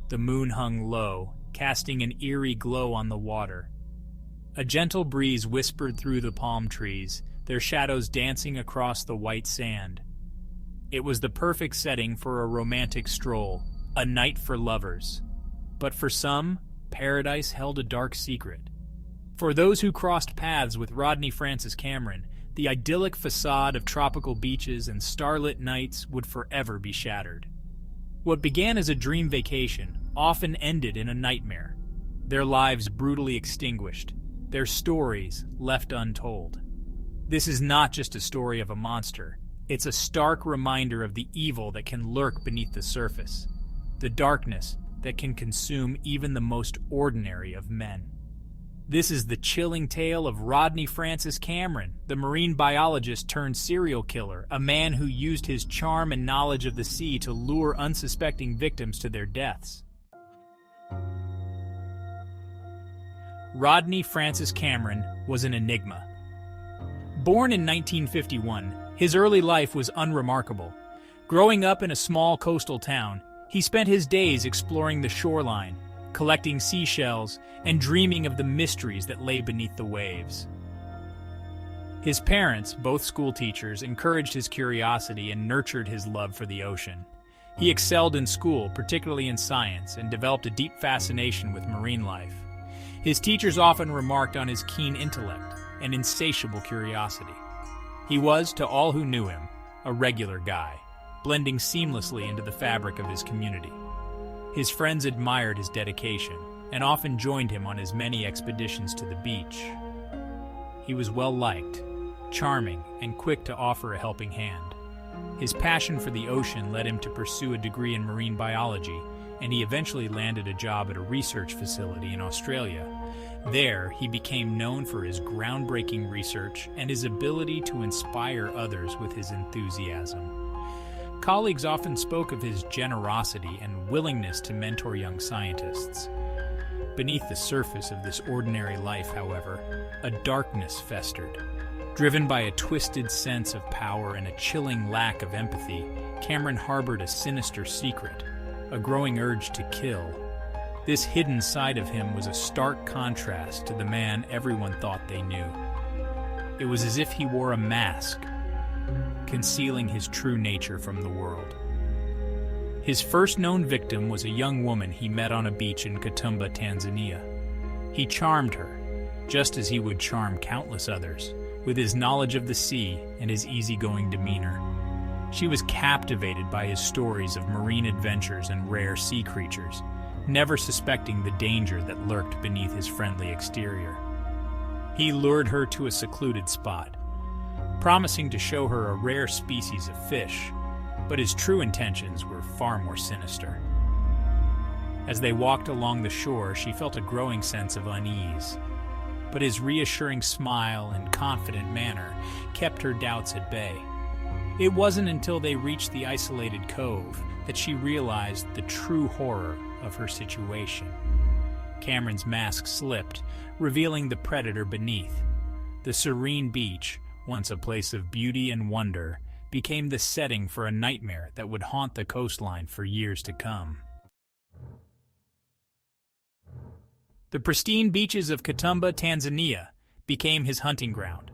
The moon hung low, casting an eerie glow on the water. A gentle breeze whispered through the palm trees, their shadows dancing across the white sand. It was the perfect setting for a romantic stroll, a night for lovers. But for some, paradise held a dark secret. For those who crossed paths with Rodney Francis Cameron, the idyllic facade of tropical beaches and starlit nights would forever be shattered. What began as a dream vacation often ended in a nightmare, their lives brutally extinguished, their stories left untold. This is not just a story of a monster. It's a stark reminder of the evil that can lurk beneath the surface, the darkness that can consume even the most ordinary of men. This is the chilling tale of Rodney Francis Cameron, the marine biologist turned serial killer, a man who used his charm and knowledge of the sea to lure unsuspecting victims to their deaths. Rodney Francis Cameron was an enigma. Born in 1951, his early life was unremarkable. Growing up in a small coastal town, he spent his days exploring the shoreline, collecting seashells, and dreaming of the mysteries that lay beneath the waves. His parents, both schoolteachers, encouraged his curiosity and nurtured his love for the ocean. He excelled in school, particularly in science, and developed a deep fascination with marine life. His teachers often remarked on his keen intellect and insatiable curiosity. He was, to all who knew him, a regular guy, blending seamlessly into the fabric of his community. His friends admired his dedication and often joined him on his many expeditions to the beach. He was well-liked, charming, and quick to offer a helping hand. His passion for the ocean led him to pursue a degree in marine biology, and he eventually landed a job at a research facility in Australia. There, he became known for his groundbreaking research and his ability to inspire others with his enthusiasm. Colleagues often spoke of his generosity and willingness to mentor young scientists. Beneath the surface of this ordinary life, however, a darkness festered. Driven by a twisted sense of power and a chilling lack of empathy, Cameron harbored a sinister secret, a growing urge to kill. This hidden side of him was a stark contrast to the man everyone thought they knew. It was as if he wore a mask, concealing his true nature from the world. His first known victim was a young woman he met on a beach in Katumba, Tanzania. He charmed her, just as he would charm countless others, with his knowledge of the sea and his easygoing demeanor. She was captivated by his stories of marine adventures and rare sea creatures, never suspecting the danger that lurked beneath his friendly exterior. He lured her to a secluded spot, promising to show her a rare species of fish, but his true intentions were far more sinister. As they walked along the shore, she felt a growing sense of unease, but his reassuring smile and confident manner kept her doubts at bay. It wasn't until they reached the isolated cove that she realized the true horror of her situation. Cameron's mask slipped, revealing the predator beneath. The serene beach, once a place of beauty and wonder, became the setting for a nightmare that would haunt the coastline for years to come. The pristine beaches of Katumba, Tanzania, became his hunting ground.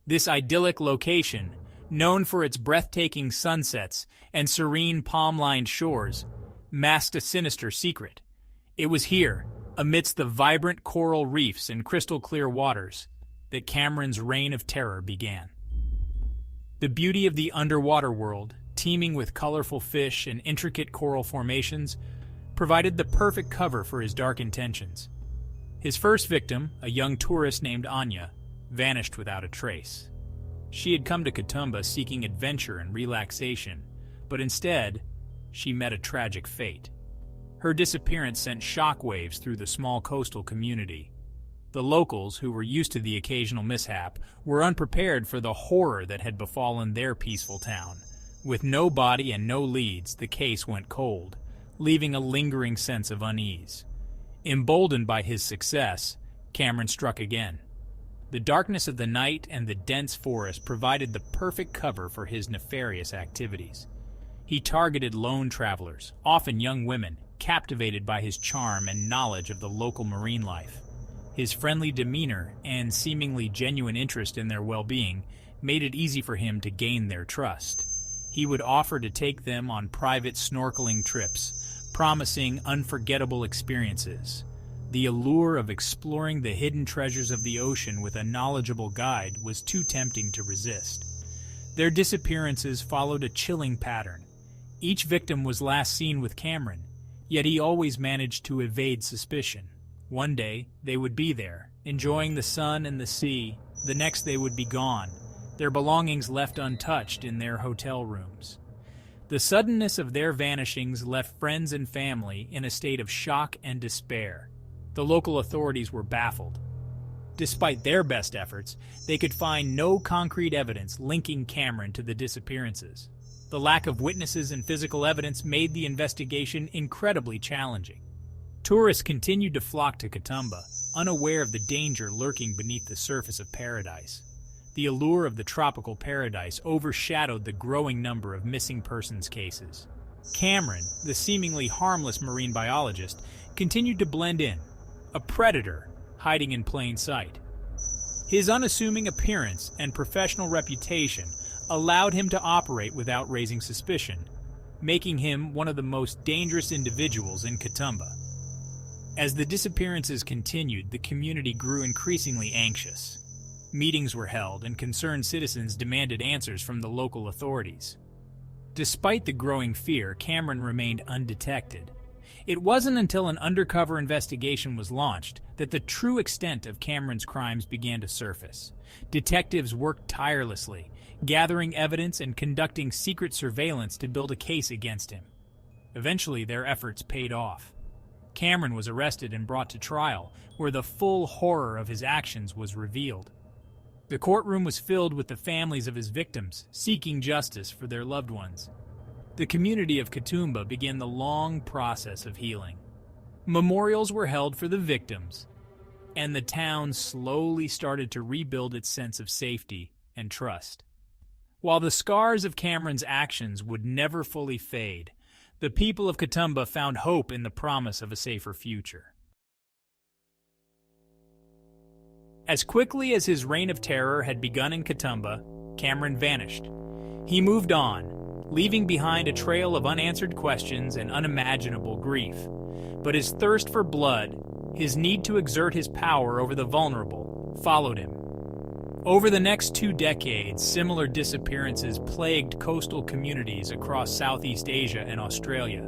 This idyllic location, known for its breathtaking sunsets and serene palm-lined shores, masked a sinister secret. It was here, amidst the vibrant coral reefs and crystal-clear waters, that Cameron's reign of terror began. The beauty of the underwater world, teeming with colorful fish and intricate coral formations, provided the perfect cover for his dark intentions. His first victim, a young tourist named Anya, vanished without a trace. She had come to Katumba seeking adventure and relaxation, but instead, she met a tragic fate. Her disappearance sent shockwaves through the small coastal community. The locals, who were used to the occasional mishap, were unprepared for the horror that had befallen their peaceful town. With no body and no leads, the case went cold, leaving a lingering sense of unease. Emboldened by his success, Cameron struck again. The darkness of the night and the dense forest provided the perfect cover for his nefarious activities. He targeted lone travelers, often young women, captivated by his charm and knowledge of the local marine life. His friendly demeanor and seemingly genuine interest in their well-being made it easy for him to gain their trust. He would offer to take them on private snorkeling trips, promising unforgettable experiences. The allure of exploring the hidden treasures of the ocean with a knowledgeable guide was too tempting to resist. Their disappearances followed a chilling pattern. Each victim was last seen with Cameron, yet he always managed to evade suspicion. One day, they would be there, enjoying the sun and the sea. The next they would be gone, their belongings left untouched in their hotel rooms. The suddenness of their vanishings left friends and family in a state of shock and despair. The local authorities were baffled. Despite their best efforts, they could find no concrete evidence linking Cameron to the disappearances. The lack of witnesses and physical evidence made the investigation incredibly challenging. Tourists continued to flock to Katumba, unaware of the danger lurking beneath the surface of paradise. The allure of the tropical paradise overshadowed the growing number of missing persons cases. Cameron, the seemingly harmless marine biologist, continued to blend in, a predator hiding in plain sight. His unassuming appearance and professional reputation allowed him to operate without raising suspicion, making him one of the most dangerous individuals in Katumba. As the disappearances continued, the community grew increasingly anxious. Meetings were held, and concerned citizens demanded answers from the local authorities. Despite the growing fear, Cameron remained undetected. It wasn't until an undercover investigation was launched that the true extent of Cameron's crimes began to surface. Detectives worked tirelessly, gathering evidence and conducting secret surveillance to build a case against him. Eventually, their efforts paid off. Cameron was arrested and brought to trial, where the full horror of his actions was revealed. The courtroom was filled with the families of his victims, seeking justice for their loved ones. The community of Katumba began the long process of healing. Memorials were held for the victims, and the town slowly started to rebuild its sense of safety and trust. While the scars of Cameron's actions would never fully fade, the people of Katumba found hope in the promise of a safer future. As quickly as his reign of terror had begun in Katumba, Cameron vanished. He moved on, leaving behind a trail of unanswered questions and unimaginable grief. But his thirst for blood, his need to exert his power over the vulnerable, followed him. Over the next 2 decades, similar disappearances plagued coastal communities across Southeast Asia and Australia.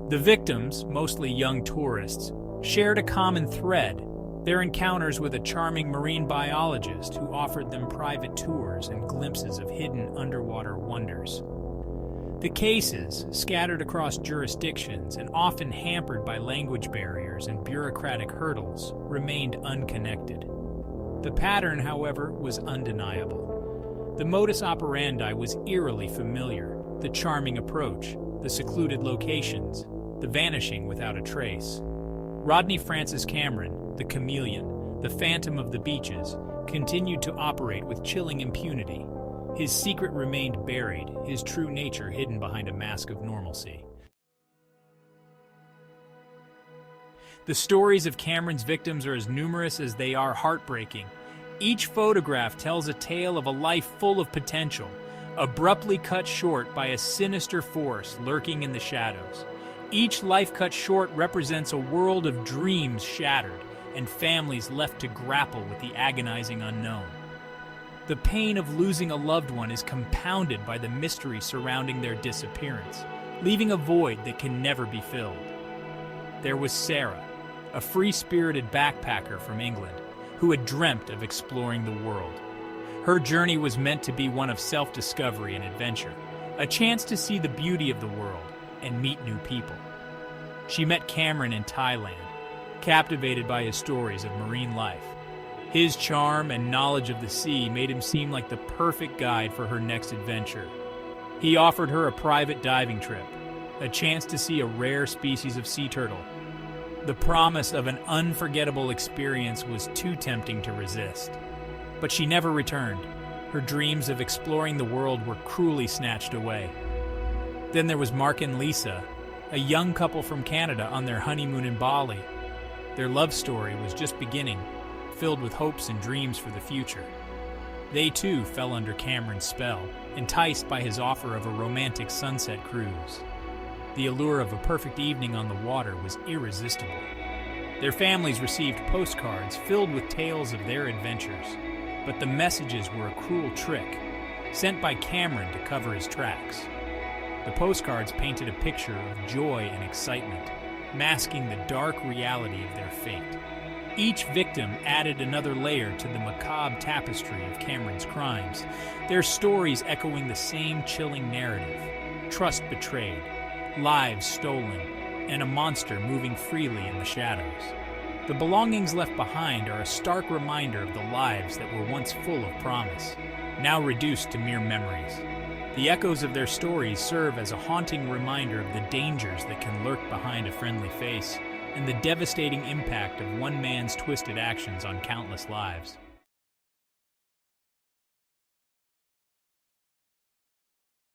The victims, mostly young tourists, shared a common thread: their encounters with a charming marine biologist who offered them private tours and glimpses of hidden underwater wonders. The cases, scattered across jurisdictions and often hampered by language barriers and bureaucratic hurdles, remained unconnected. The pattern, however, was undeniable. The modus operandi was eerily familiar: the charming approach, the secluded locations, the vanishing without a trace. Rodney Francis Cameron, the chameleon, the phantom of the beaches, continued to operate with chilling impunity. His secret remained buried, his true nature hidden behind a mask of normalcy. The stories of Cameron's victims are as numerous as they are heartbreaking. Each photograph tells a tale of a life full of potential, abruptly cut short by a sinister force lurking in the shadows. Each life cut short represents a world of dreams shattered and families left to grapple with the agonizing unknown. The pain of losing a loved one is compounded by the mystery surrounding their disappearance, leaving a void that can never be filled. There was Sarah, a free-spirited backpacker from England, who had dreamt of exploring the world. Her journey was meant to be one of self-discovery and adventure, a chance to see the beauty of the world and meet new people. She met Cameron in Thailand, captivated by his stories of marine life. His charm and knowledge of the sea made him seem like the perfect guide for her next adventure. He offered her a private diving trip, a chance to see a rare species of sea turtle. The promise of an unforgettable experience was too tempting to resist. But she never returned. Her dreams of exploring the world were cruelly snatched away. Then there was Mark and Lisa, a young couple from Canada on their honeymoon in Bali. Their love story was just beginning, filled with hopes and dreams for the future. They too fell under Cameron's spell, enticed by his offer of a romantic sunset cruise. The allure of a perfect evening on the water was irresistible. Their families received postcards filled with tales of their adventures, but the messages were a cruel trick, sent by Cameron to cover his tracks. The postcards painted a picture of joy and excitement, masking the dark reality of their fate. Each victim added another layer to the macabre tapestry of Cameron's crimes, their stories echoing the same chilling narrative: trust betrayed, lives stolen, and a monster moving freely in the shadows. The belongings left behind are a stark reminder of the lives that were once full of promise, now reduced to mere memories. The echoes of their stories serve as a haunting reminder of the dangers that can lurk behind a friendly face, and the devastating impact of one man's twisted actions on countless lives.